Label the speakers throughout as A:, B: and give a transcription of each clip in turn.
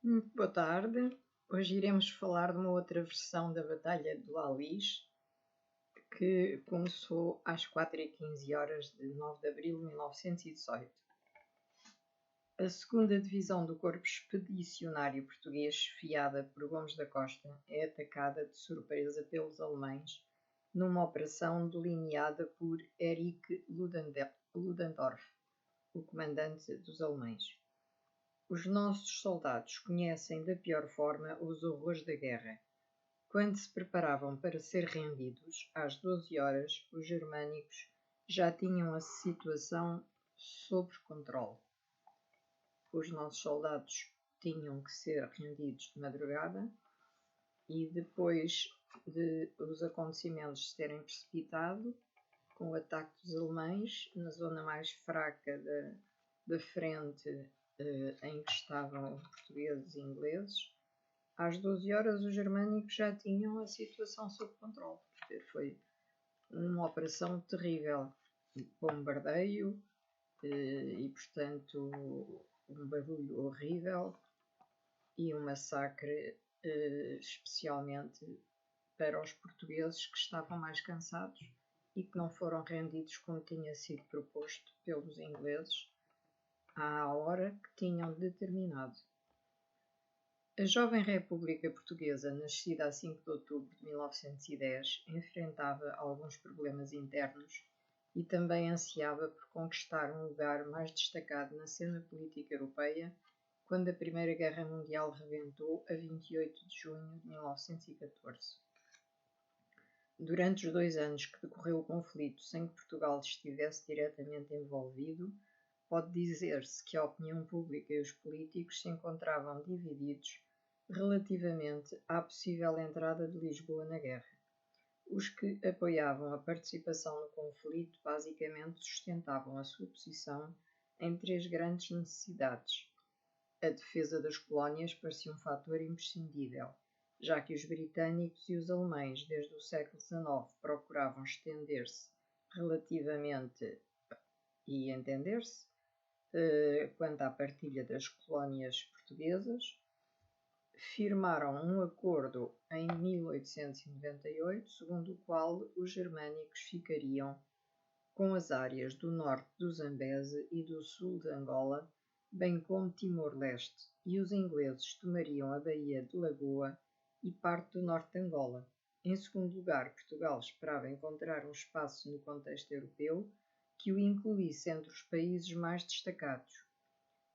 A: Muito boa tarde. Hoje iremos falar de uma outra versão da Batalha do Alis, que começou às 4h15 de 9 de abril de 1918. A segunda divisão do Corpo Expedicionário Português, chefiada por Gomes da Costa, é atacada de surpresa pelos alemães numa operação delineada por Erich Ludendorff, o comandante dos alemães. Os nossos soldados conhecem da pior forma os horrores da guerra. Quando se preparavam para ser rendidos, às 12 horas, os germânicos já tinham a situação sob controle. Os nossos soldados tinham que ser rendidos de madrugada e depois de os acontecimentos se terem precipitado, com o ataque dos alemães na zona mais fraca da frente em que estavam portugueses e ingleses, às 12 horas os germânicos já tinham a situação sob controle. Foi uma operação terrível, bombardeio e, portanto, um barulho horrível e um massacre, especialmente para os portugueses que estavam mais cansados e que não foram rendidos como tinha sido proposto pelos ingleses à hora que tinham determinado. A jovem República Portuguesa, nascida a 5 de outubro de 1910, enfrentava alguns problemas internos e também ansiava por conquistar um lugar mais destacado na cena política europeia quando a Primeira Guerra Mundial rebentou a 28 de junho de 1914. Durante os 2 anos que decorreu o conflito sem que Portugal estivesse diretamente envolvido, pode dizer-se que a opinião pública e os políticos se encontravam divididos relativamente à possível entrada de Lisboa na guerra. Os que apoiavam a participação no conflito basicamente sustentavam a sua posição em 3 grandes necessidades. A defesa das colónias parecia um fator imprescindível, já que os britânicos e os alemães desde o século XIX procuravam estender-se relativamente e entender-se quanto à partilha das colónias portuguesas, firmaram um acordo em 1898, segundo o qual os germânicos ficariam com as áreas do norte do Zambeze e do sul de Angola, bem como Timor-Leste, e os ingleses tomariam a Baía de Lagoa e parte do norte de Angola. Em segundo lugar, Portugal esperava encontrar um espaço no contexto europeu que o incluísse entre os países mais destacados.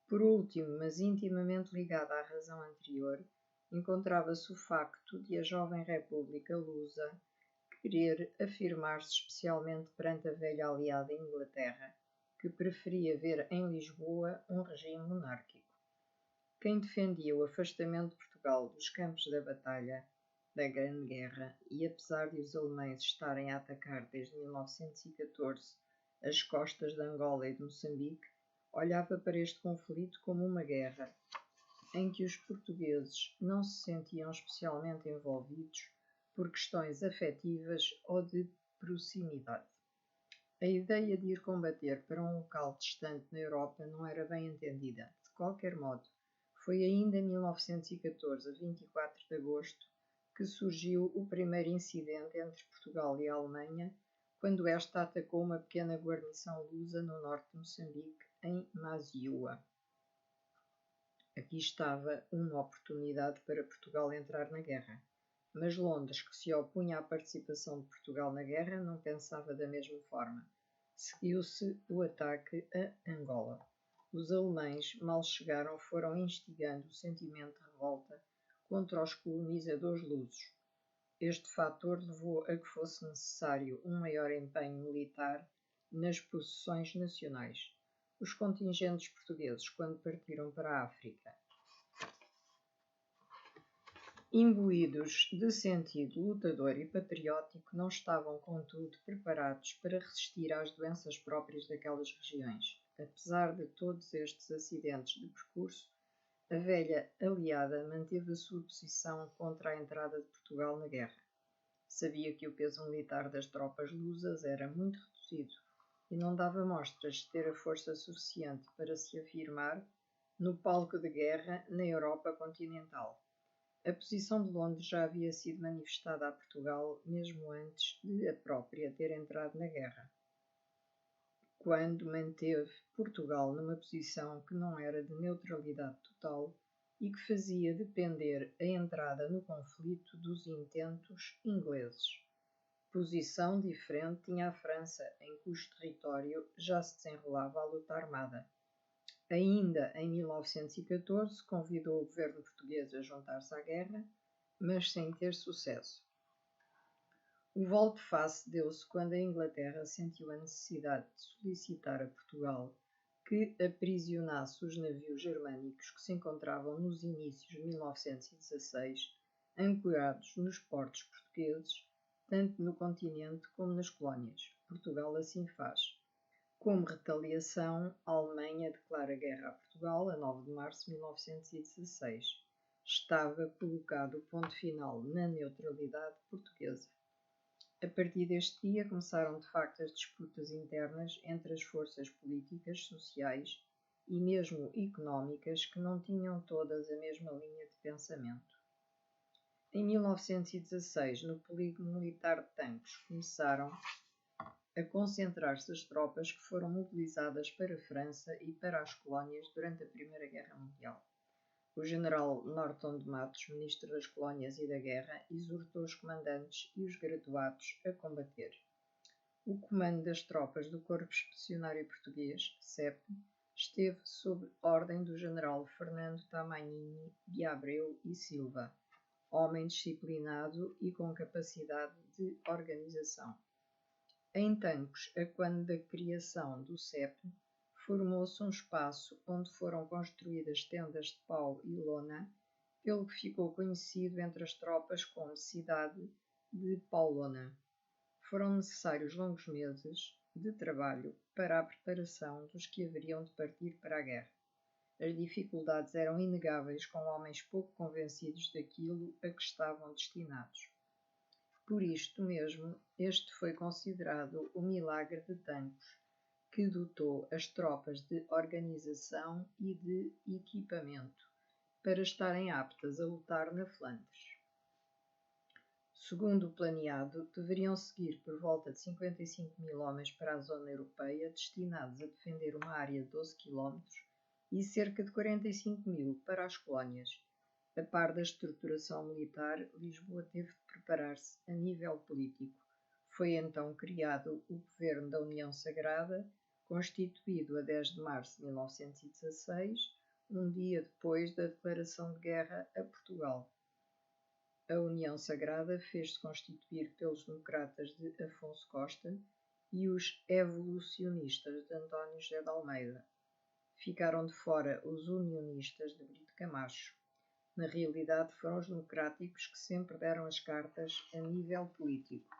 A: Por último, mas intimamente ligado à razão anterior, encontrava-se o facto de a jovem República Lusa querer afirmar-se especialmente perante a velha aliada Inglaterra, que preferia ver em Lisboa um regime monárquico. Quem defendia o afastamento de Portugal dos campos da batalha da Grande Guerra e, apesar de os alemães estarem a atacar desde 1914 as costas de Angola e de Moçambique, olhava para este conflito como uma guerra em que os portugueses não se sentiam especialmente envolvidos por questões afetivas ou de proximidade. A ideia de ir combater para um local distante na Europa não era bem entendida. De qualquer modo, foi ainda em 1914, a 24 de agosto, que surgiu o primeiro incidente entre Portugal e a Alemanha, quando esta atacou uma pequena guarnição lusa no norte de Moçambique, em Maziua. Aqui estava uma oportunidade para Portugal entrar na guerra, mas Londres, que se opunha à participação de Portugal na guerra, não pensava da mesma forma. Seguiu-se o ataque a Angola. Os alemães, mal chegaram, foram instigando o sentimento de revolta contra os colonizadores lusos. Este fator levou a que fosse necessário um maior empenho militar nas possessões nacionais. Os contingentes portugueses, quando partiram para a África, imbuídos de sentido lutador e patriótico, não estavam, contudo, preparados para resistir às doenças próprias daquelas regiões. Apesar de todos estes acidentes de percurso, a velha aliada manteve a sua posição contra a entrada de Portugal na guerra. Sabia que o peso militar das tropas lusas era muito reduzido e não dava mostras de ter a força suficiente para se afirmar, no palco de guerra na Europa continental. A posição de Londres já havia sido manifestada a Portugal mesmo antes de a própria ter entrado na guerra, quando manteve Portugal numa posição que não era de neutralidade total e que fazia depender a entrada no conflito dos intentos ingleses. Posição diferente tinha a França, em cujo território já se desenrolava a luta armada. Ainda em 1914, convidou o governo português a juntar-se à guerra, mas sem ter sucesso. O volte-face deu-se quando a Inglaterra sentiu a necessidade de solicitar a Portugal que aprisionasse os navios germânicos que se encontravam nos inícios de 1916, ancorados nos portos portugueses, tanto no continente como nas colónias. Portugal assim faz. Como retaliação, a Alemanha declara guerra a Portugal a 9 de março de 1916. Estava colocado o ponto final na neutralidade portuguesa. A partir deste dia começaram de facto as disputas internas entre as forças políticas, sociais e mesmo económicas que não tinham todas a mesma linha de pensamento. Em 1916, no polígono militar de Tancos, começaram a concentrar-se as tropas que foram mobilizadas para a França e para as colónias durante a Primeira Guerra Mundial. O general Norton de Matos, ministro das Colónias e da Guerra, exortou os comandantes e os graduados a combater. O comando das tropas do Corpo Expedicionário Português, CEP, esteve sob ordem do general Fernando Tamagnini de Abreu e Silva, homem disciplinado e com capacidade de organização. Em Tancos, a quando da criação do CEP, formou-se um espaço onde foram construídas tendas de pau e lona, pelo que ficou conhecido entre as tropas como Cidade de Paulona. Foram necessários longos meses de trabalho para a preparação dos que haveriam de partir para a guerra. As dificuldades eram inegáveis, com homens pouco convencidos daquilo a que estavam destinados. Por isto mesmo, este foi considerado o milagre de Tancos, que dotou as tropas de organização e de equipamento para estarem aptas a lutar na Flandres. Segundo o planeado, deveriam seguir por volta de 55.000 homens para a zona europeia, destinados a defender uma área de 12 km, e cerca de 45.000 para as colónias. A par da estruturação militar, Lisboa teve de preparar-se a nível político. Foi então criado o Governo da União Sagrada, constituído a 10 de março de 1916, um dia depois da declaração de guerra a Portugal. A União Sagrada fez-se constituir pelos democratas de Afonso Costa e os evolucionistas de António José de Almeida. Ficaram de fora os unionistas de Brito Camacho. Na realidade, foram os democráticos que sempre deram as cartas a nível político.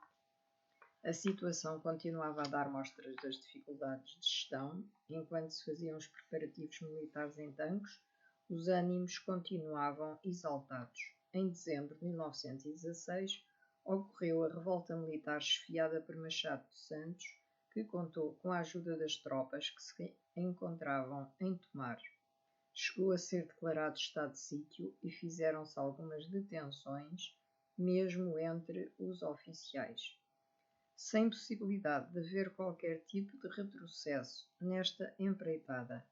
A: A situação continuava a dar mostras das dificuldades de gestão. Enquanto se faziam os preparativos militares em Tancos, os ânimos continuavam exaltados. Em dezembro de 1916, ocorreu a revolta militar chefiada por Machado de Santos, que contou com a ajuda das tropas que se encontravam em Tomar. Chegou a ser declarado estado de sítio e fizeram-se algumas detenções, mesmo entre os oficiais. Sem possibilidade de haver qualquer tipo de retrocesso nesta empreitada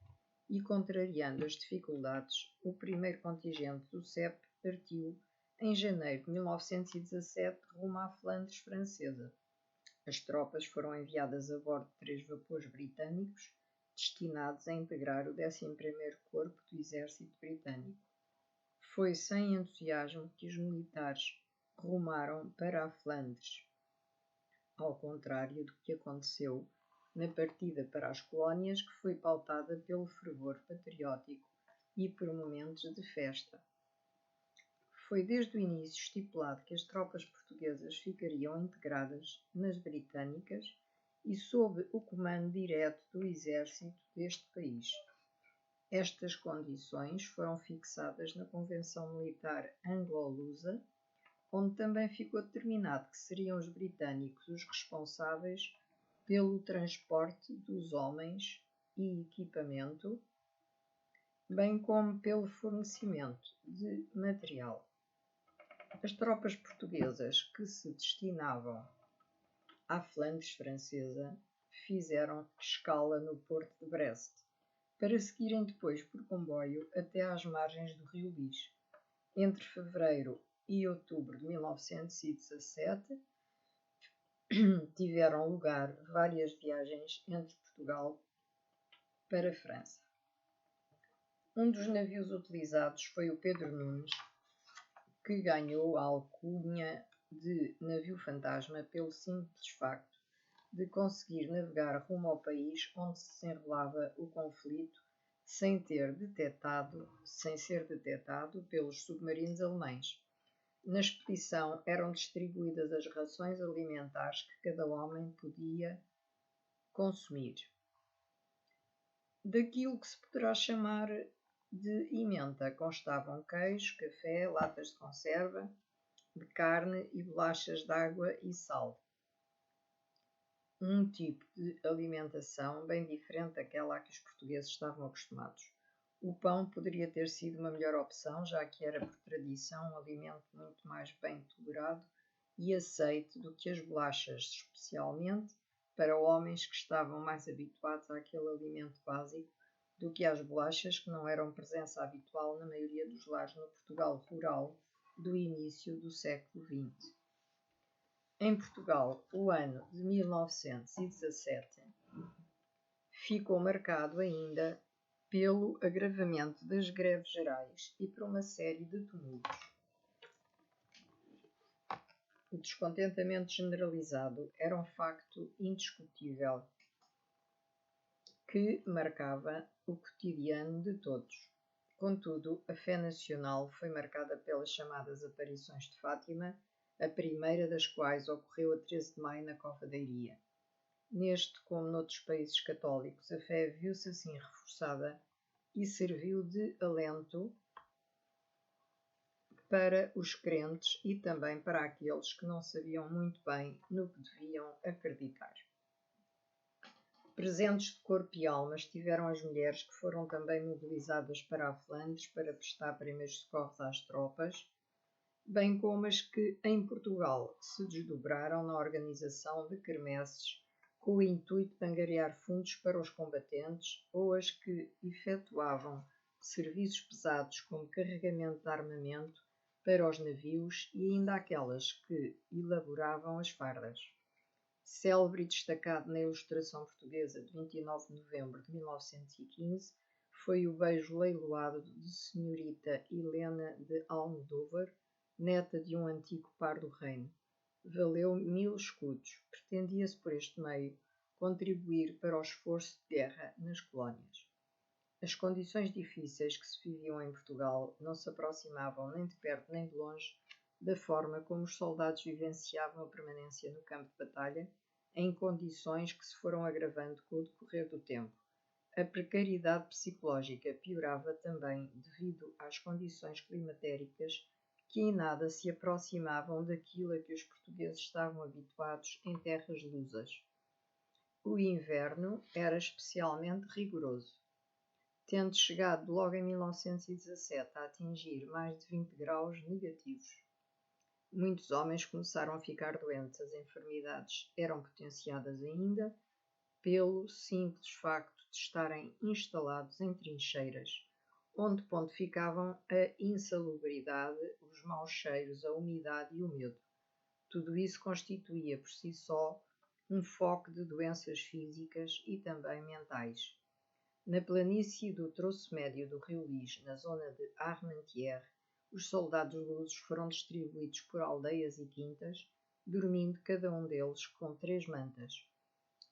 A: e contrariando as dificuldades, o primeiro contingente do CEP partiu em janeiro de 1917 rumo à Flandres francesa. As tropas foram enviadas a bordo de 3 vapores britânicos destinados a integrar o 11º Corpo do Exército Britânico. Foi sem entusiasmo que os militares rumaram para a Flandres, ao contrário do que aconteceu na partida para as colónias, que foi pautada pelo fervor patriótico e por momentos de festa. Foi desde o início estipulado que as tropas portuguesas ficariam integradas nas britânicas e sob o comando direto do exército deste país. Estas condições foram fixadas na Convenção Militar Anglo-Lusa, onde também ficou determinado que seriam os britânicos os responsáveis pelo transporte dos homens e equipamento bem como pelo fornecimento de material. As tropas portuguesas que se destinavam à Flandres francesa fizeram escala no porto de Brest, para seguirem depois por comboio até às margens do rio Lys. Entre fevereiro e outubro de 1917, tiveram lugar várias viagens entre Portugal para a França. Um dos navios utilizados foi o Pedro Nunes, que ganhou a alcunha de navio fantasma pelo simples facto de conseguir navegar rumo ao país onde se desenrolava o conflito sem ser detectado pelos submarinos alemães. Na expedição eram distribuídas as rações alimentares que cada homem podia consumir. Daquilo que se poderá chamar de emenda constavam queijo, café, latas de conserva, de carne e bolachas de água e sal. Um tipo de alimentação bem diferente daquela a que os portugueses estavam acostumados. O pão poderia ter sido uma melhor opção, já que era por tradição um alimento muito mais bem tolerado e aceite do que as bolachas, especialmente para homens que estavam mais habituados àquele alimento básico do que às bolachas, que não eram presença habitual na maioria dos lares no Portugal rural do início do século XX. Em Portugal, o ano de 1917 ficou marcado ainda pelo agravamento das greves gerais e por uma série de tumultos. O descontentamento generalizado era um facto indiscutível que marcava o cotidiano de todos. Contudo, a fé nacional foi marcada pelas chamadas aparições de Fátima, a primeira das quais ocorreu a 13 de maio na Cova da Iria. Neste, como noutros países católicos, a fé viu-se assim reforçada e serviu de alento para os crentes e também para aqueles que não sabiam muito bem no que deviam acreditar. Presentes de corpo e alma estiveram as mulheres, que foram também mobilizadas para a Flandres para prestar primeiros socorros às tropas, bem como as que, em Portugal, se desdobraram na organização de quermesses com o intuito de angariar fundos para os combatentes, ou as que efetuavam serviços pesados como carregamento de armamento para os navios e ainda aquelas que elaboravam as fardas. Célebre e destacado na ilustração portuguesa de 29 de novembro de 1915 foi o beijo leiloado de senhorita Helena de Almodóvar, neta de um antigo par do reino. Valeu 1000 escudos. Pretendia-se por este meio contribuir para o esforço de guerra nas colónias. As condições difíceis que se viviam em Portugal não se aproximavam nem de perto nem de longe da forma como os soldados vivenciavam a permanência no campo de batalha, em condições que se foram agravando com o decorrer do tempo. A precariedade psicológica piorava também devido às condições climatéricas que em nada se aproximavam daquilo a que os portugueses estavam habituados em terras lusas. O inverno era especialmente rigoroso, tendo chegado logo em 1917 a atingir mais de 20 graus negativos. Muitos homens começaram a ficar doentes. As enfermidades eram potenciadas ainda pelo simples facto de estarem instalados em trincheiras, onde pontificavam a insalubridade, os maus cheiros, a umidade e o medo. Tudo isso constituía por si só um foco de doenças físicas e também mentais. Na planície do troço médio do rio Lys, na zona de Armentières, os soldados lusos foram distribuídos por aldeias e quintas, dormindo cada um deles com 3 mantas.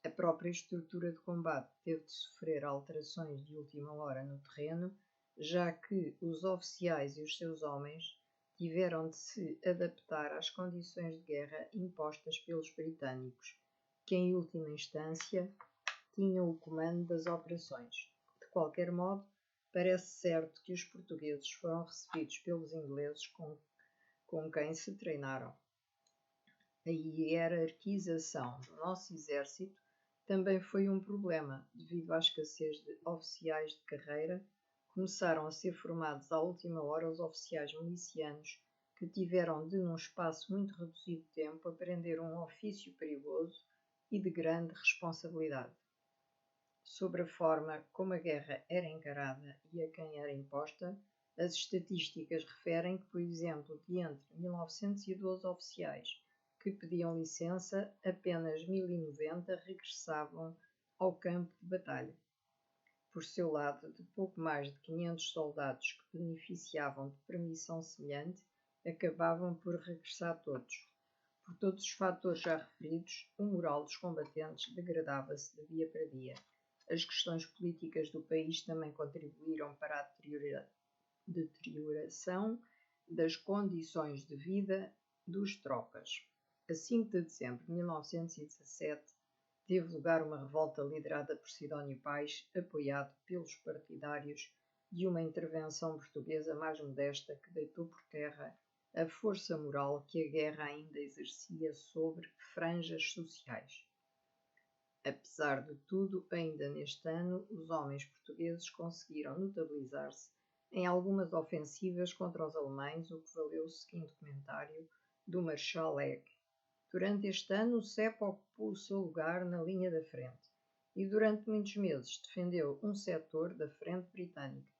A: A própria estrutura de combate teve de sofrer alterações de última hora no terreno, já que os oficiais e os seus homens tiveram de se adaptar às condições de guerra impostas pelos britânicos, que em última instância tinham o comando das operações. De qualquer modo, parece certo que os portugueses foram recebidos pelos ingleses com quem se treinaram. A hierarquização do nosso exército também foi um problema, devido à escassez de oficiais de carreira, começaram a ser formados à última hora os oficiais milicianos que tiveram de, num espaço muito reduzido de tempo, aprender um ofício perigoso e de grande responsabilidade. Sobre a forma como a guerra era encarada e a quem era imposta, as estatísticas referem que, por exemplo, de entre 1912 oficiais que pediam licença, apenas 1090 regressavam ao campo de batalha. Por seu lado, de pouco mais de 500 soldados que beneficiavam de permissão semelhante, acabavam por regressar todos. Por todos os fatores já referidos, o moral dos combatentes degradava-se de dia para dia. As questões políticas do país também contribuíram para a deterioração das condições de vida dos tropas. A 5 de dezembro de 1917 teve lugar uma revolta liderada por Sidónio Pais, apoiado pelos partidários de uma intervenção portuguesa mais modesta que deitou por terra a força moral que a guerra ainda exercia sobre franjas sociais. Apesar de tudo, ainda neste ano, os homens portugueses conseguiram notabilizar-se em algumas ofensivas contra os alemães, o que valeu o seguinte comentário do Marshal Egg. Durante este ano, o CEP ocupou o seu lugar na linha da frente e durante muitos meses defendeu um setor da frente britânica.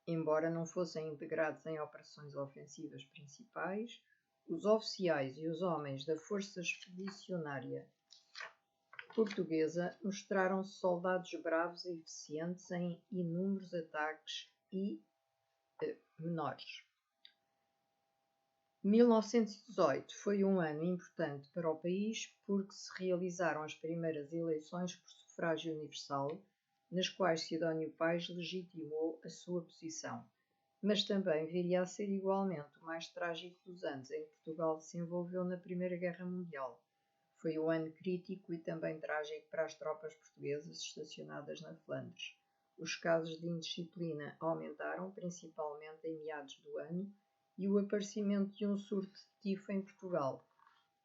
A: Embora não fossem integrados em operações ofensivas principais, os oficiais e os homens da Força Expedicionária Portuguesa mostraram-se soldados bravos e eficientes em inúmeros ataques e menores. 1918 foi um ano importante para o país porque se realizaram as primeiras eleições por sufrágio universal, nas quais Sidónio Pais legitimou a sua posição, mas também viria a ser igualmente o mais trágico dos anos em que Portugal se envolveu na Primeira Guerra Mundial. Foi um ano crítico e também trágico para as tropas portuguesas estacionadas na Flandres. Os casos de indisciplina aumentaram, principalmente em meados do ano, e o aparecimento de um surto de tifo em Portugal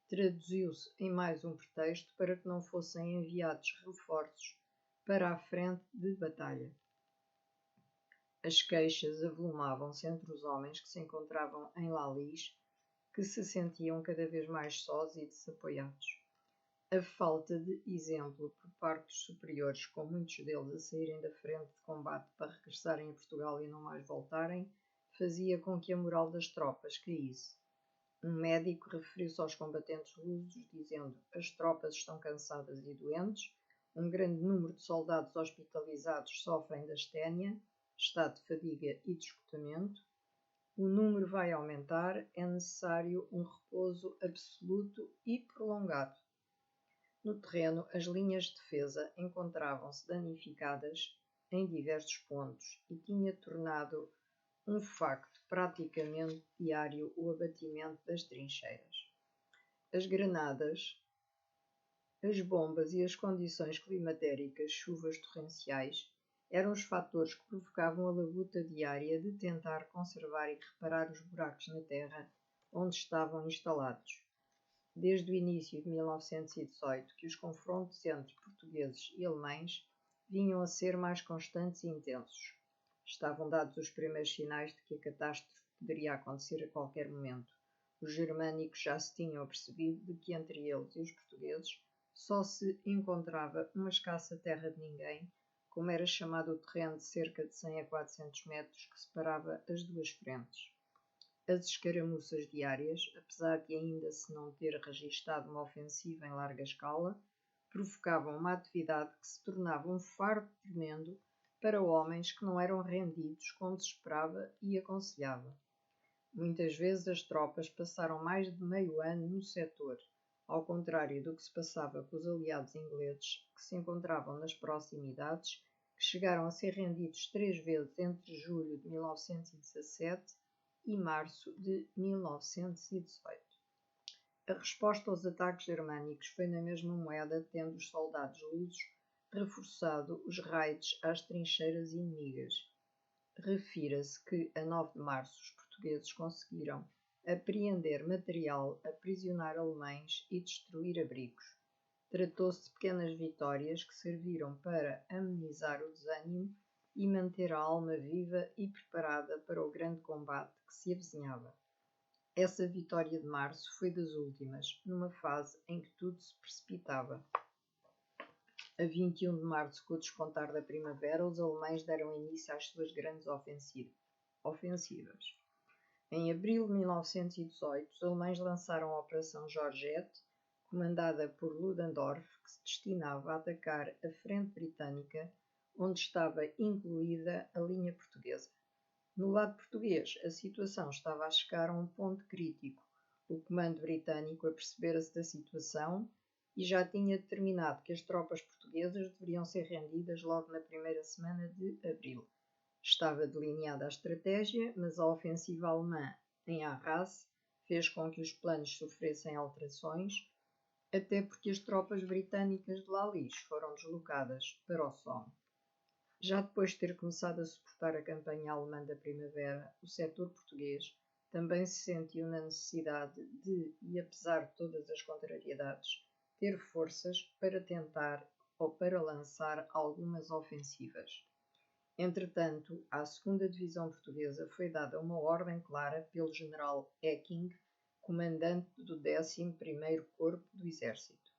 A: traduziu-se em mais um pretexto para que não fossem enviados reforços para a frente de batalha. As queixas avolumavam-se entre os homens que se encontravam em Lalis, que se sentiam cada vez mais sós e desapoiados. A falta de exemplo por parte dos superiores, com muitos deles a saírem da frente de combate para regressarem a Portugal e não mais voltarem, fazia com que a moral das tropas caísse. Um médico referiu-se aos combatentes lusos, dizendo: as tropas estão cansadas e doentes, um grande número de soldados hospitalizados sofrem da asténia, estado de fadiga e de esgotamento, o número vai aumentar, é necessário um repouso absoluto e prolongado. No terreno, as linhas de defesa encontravam-se danificadas em diversos pontos e tinha tornado um facto praticamente diário o abatimento das trincheiras. As granadas, as bombas e as condições climatéricas, chuvas torrenciais, eram os fatores que provocavam a labuta diária de tentar conservar e reparar os buracos na terra onde estavam instalados. Desde o início de 1918 que os confrontos entre portugueses e alemães vinham a ser mais constantes e intensos. Estavam dados os primeiros sinais de que a catástrofe poderia acontecer a qualquer momento. Os germânicos já se tinham apercebido de que entre eles e os portugueses só se encontrava uma escassa terra de ninguém, como era chamado o terreno de cerca de 100 a 400 metros que separava as duas frentes. As escaramuças diárias, apesar de ainda se não ter registado uma ofensiva em larga escala, provocavam uma atividade que se tornava um fardo tremendo para homens que não eram rendidos como se esperava e aconselhava. Muitas vezes as tropas passaram mais de meio ano no setor, ao contrário do que se passava com os aliados ingleses que se encontravam nas proximidades, que chegaram a ser rendidos 3 vezes entre julho de 1917 e março de 1918. A resposta aos ataques germânicos foi na mesma moeda, tendo os soldados lusos reforçado os raids às trincheiras inimigas. Refira-se que, a 9 de março, os portugueses conseguiram apreender material, aprisionar alemães e destruir abrigos. Tratou-se de pequenas vitórias que serviram para amenizar o desânimo e manter a alma viva e preparada para o grande combate que se avizinhava. Essa vitória de março foi das últimas, numa fase em que tudo se precipitava. A 21 de março, com o descontar da primavera, os alemães deram início às suas grandes ofensivas. Em abril de 1918, os alemães lançaram a Operação Georgette, comandada por Ludendorff, que se destinava a atacar a frente britânica, onde estava incluída a linha portuguesa. No lado português, a situação estava a chegar a um ponto crítico. O comando britânico apercebera-se da situação e já tinha determinado que as tropas portuguesas deveriam ser rendidas logo na primeira semana de abril. Estava delineada a estratégia, mas a ofensiva alemã em Arras fez com que os planos sofressem alterações, até porque as tropas britânicas de Laliz foram deslocadas para o Somme. Já depois de ter começado a suportar a campanha alemã da primavera, o setor português também se sentiu na necessidade de, e apesar de todas as contrariedades, ter forças para tentar ou para lançar algumas ofensivas. Entretanto, à 2ª Divisão Portuguesa foi dada uma ordem clara pelo general Ecking, comandante do 11º Corpo do Exército.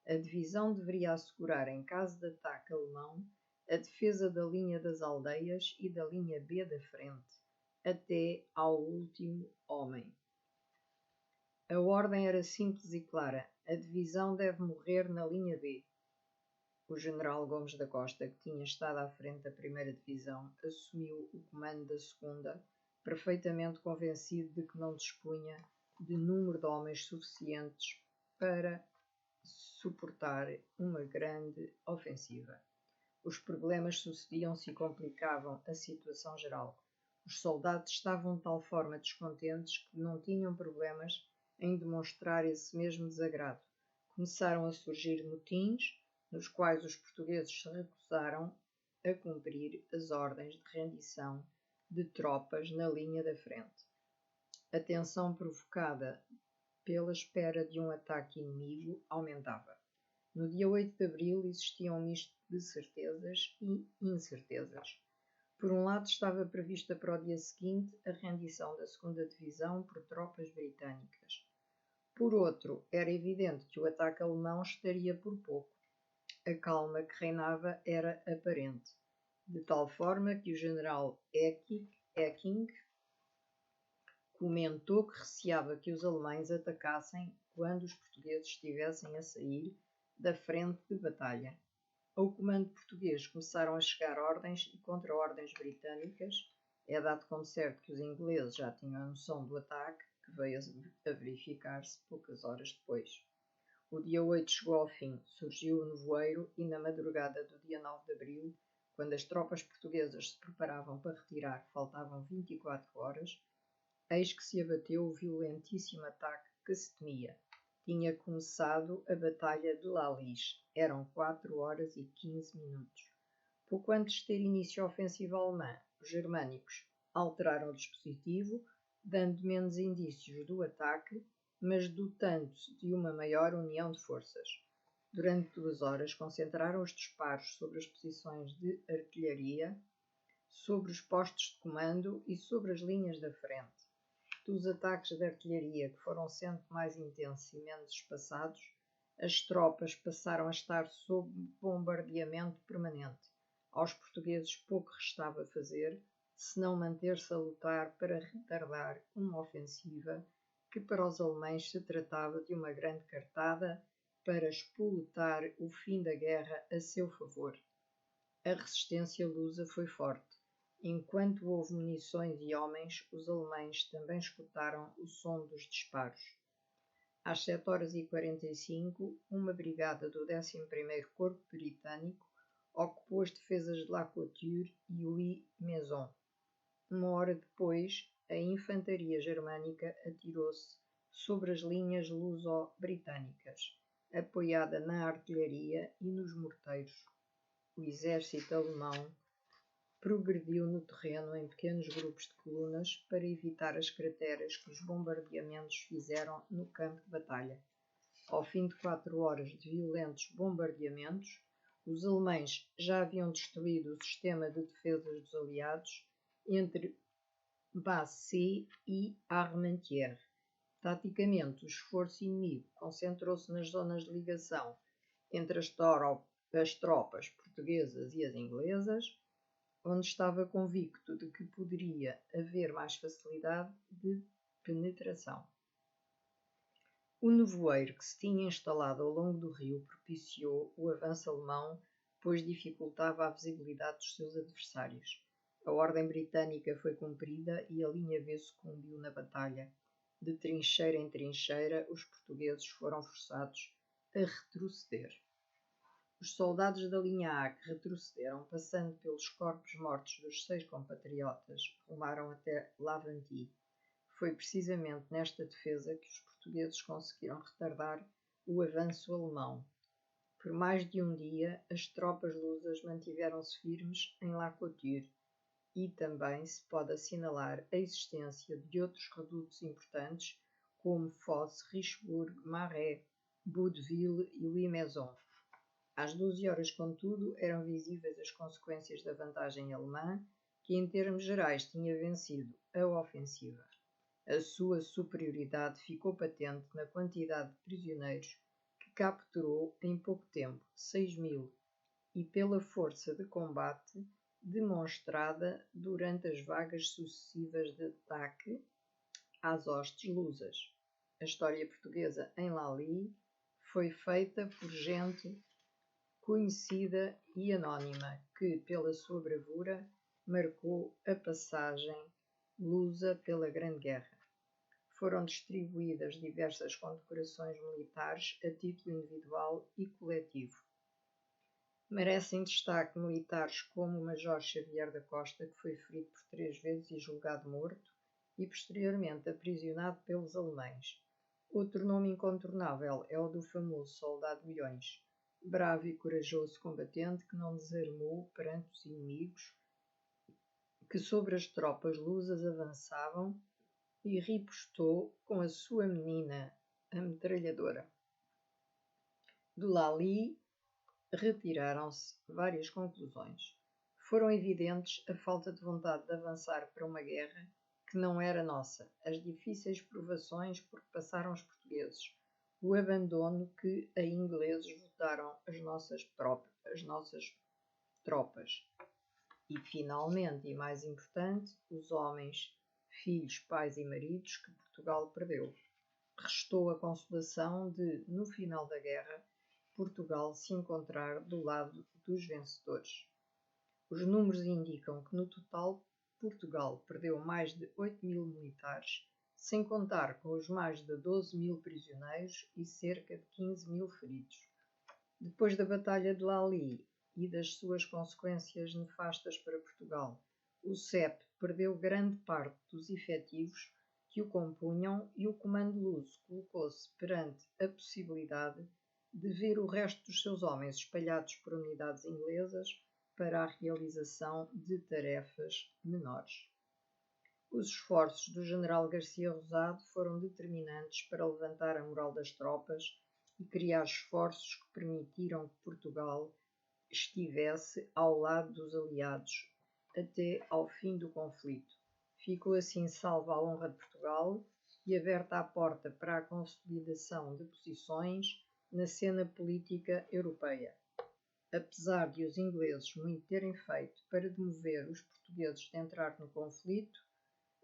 A: A divisão deveria assegurar, em caso de ataque alemão, a defesa da linha das aldeias e da linha B da frente, até ao último homem. A ordem era simples e clara: a divisão deve morrer na linha B. O general Gomes da Costa, que tinha estado à frente da 1ª Divisão, assumiu o comando da 2ª, perfeitamente convencido de que não dispunha de número de homens suficientes para suportar uma grande ofensiva. Os problemas sucediam-se e complicavam a situação geral. Os soldados estavam de tal forma descontentes que não tinham problemas em demonstrar esse mesmo desagrado. Começaram a surgir motins, nos quais os portugueses se recusaram a cumprir as ordens de rendição de tropas na linha da frente. A tensão provocada pela espera de um ataque inimigo aumentava. No dia 8 de abril existia um misto de certezas e incertezas. Por um lado, estava prevista para o dia seguinte a rendição da 2ª Divisão por tropas britânicas. Por outro, era evidente que o ataque alemão estaria por pouco. A calma que reinava era aparente, de tal forma que o general Ecking comentou que receava que os alemães atacassem quando os portugueses estivessem a sair da frente de batalha. Ao comando português começaram a chegar ordens e contra-ordens britânicas. É dado como certo que os ingleses já tinham a noção do ataque, que veio a verificar-se poucas horas depois. O dia 8 chegou ao fim, surgiu o nevoeiro e na madrugada do dia 9 de abril, quando as tropas portuguesas se preparavam para retirar, faltavam 24 horas, eis que se abateu o violentíssimo ataque que se temia. Tinha começado a Batalha de Laliz. Eram 4 horas e 15 minutos. Pouco antes de ter início a ofensiva alemã, os germânicos alteraram o dispositivo, dando menos indícios do ataque, mas dotando-se de uma maior união de forças. Durante 2 horas concentraram os disparos sobre as posições de artilharia, sobre os postos de comando e sobre as linhas da frente. Dos ataques de artilharia, que foram sendo mais intensos e menos espaçados, as tropas passaram a estar sob bombardeamento permanente. Aos portugueses pouco restava fazer, senão manter-se a lutar para retardar uma ofensiva que para os alemães se tratava de uma grande cartada para espoletar o fim da guerra a seu favor. A resistência lusa foi forte. Enquanto houve munições e homens, os alemães também escutaram o som dos disparos. Às 7 horas e 45, uma brigada do 11º Corpo Britânico ocupou as defesas de La Couture e Ouy-Maison. 1 hora depois, a infantaria germânica atirou-se sobre as linhas luso-britânicas, apoiada na artilharia e nos morteiros. O exército alemão progrediu no terreno em pequenos grupos de colunas para evitar as crateras que os bombardeamentos fizeram no campo de batalha. Ao fim de 4 horas de violentos bombardeamentos, Os alemães já haviam destruído o sistema de defesas dos aliados entre Bassée e Armentières. Taticamente, o esforço inimigo concentrou-se nas zonas de ligação entre as tropas portuguesas e as inglesas, onde estava convicto de que poderia haver mais facilidade de penetração. O nevoeiro que se tinha instalado ao longo do rio propiciou o avanço alemão, pois dificultava a visibilidade dos seus adversários. A ordem britânica foi cumprida e a linha B sucumbiu na batalha. De trincheira em trincheira, os portugueses foram forçados a retroceder. Os soldados da linha A que retrocederam, passando pelos corpos mortos dos 6 compatriotas, rumaram até Laventie. Foi precisamente nesta defesa que os portugueses conseguiram retardar o avanço alemão. Por mais de um dia, as tropas lusas mantiveram-se firmes em La Couture, e também se pode assinalar a existência de outros redutos importantes, como Fosse, Richebourg, Marais, Boudeville e Louis-Maison. Às 12 horas, contudo, eram visíveis as consequências da vantagem alemã, que em termos gerais tinha vencido a ofensiva. A sua superioridade ficou patente na quantidade de prisioneiros que capturou em pouco tempo, 6.000, e pela força de combate demonstrada durante as vagas sucessivas de ataque às hostes lusas. A história portuguesa em Lally foi feita por gente conhecida e anónima, que, pela sua bravura, marcou a passagem lusa pela Grande Guerra. Foram distribuídas diversas condecorações militares a título individual e coletivo. Merecem destaque militares como o Major Xavier da Costa, que foi ferido por 3 vezes e julgado morto, e posteriormente aprisionado pelos alemães. Outro nome incontornável é o do famoso Soldado Milhões, bravo e corajoso combatente que não desarmou perante os inimigos que sobre as tropas lusas avançavam e ripostou com a sua menina, a metralhadora. De Lally retiraram-se várias conclusões. Foram evidentes a falta de vontade de avançar para uma guerra que não era nossa, as difíceis provações por que passaram os portugueses, o abandono que a ingleses votaram as nossas tropas e, finalmente, e mais importante, os homens, filhos, pais e maridos que Portugal perdeu. Restou a consolação de, no final da guerra, Portugal se encontrar do lado dos vencedores. Os números indicam que, no total, Portugal perdeu mais de 8.000 militares, sem contar com os mais de 12.000 prisioneiros e cerca de 15.000 feridos. Depois da Batalha de Lally e das suas consequências nefastas para Portugal, o CEP perdeu grande parte dos efetivos que o compunham e o comando luso colocou-se perante a possibilidade de ver o resto dos seus homens espalhados por unidades inglesas para a realização de tarefas menores. Os esforços do general Garcia Rosado foram determinantes para levantar a moral das tropas e criar esforços que permitiram que Portugal estivesse ao lado dos aliados até ao fim do conflito. Ficou assim salva a honra de Portugal e aberta a porta para a consolidação de posições na cena política europeia. Apesar de os ingleses muito terem feito para demover os portugueses de entrar no conflito,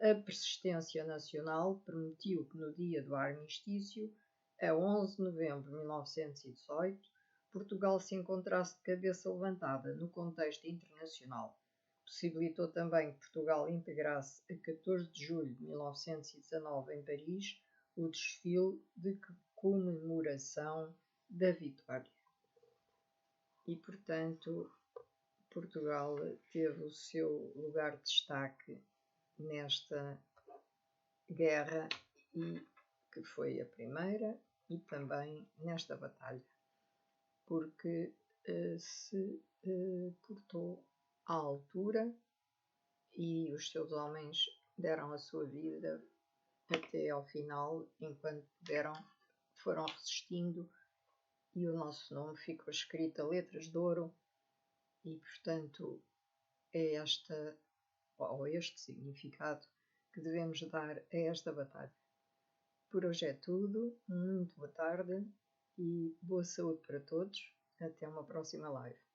A: a persistência nacional permitiu que no dia do armistício, a 11 de novembro de 1918, Portugal se encontrasse de cabeça levantada no contexto internacional. Possibilitou também que Portugal integrasse a 14 de julho de 1919 em Paris o desfile de comemoração da vitória. E, portanto, Portugal teve o seu lugar de destaque nesta guerra, e que foi a primeira, e também nesta batalha, porque se portou à altura e os seus homens deram a sua vida até ao final, enquanto puderam, foram resistindo e o nosso nome ficou escrito a letras de ouro e, portanto, é este significado que devemos dar a esta batalha. Por hoje é tudo, muito boa tarde e boa saúde para todos. Até uma próxima live.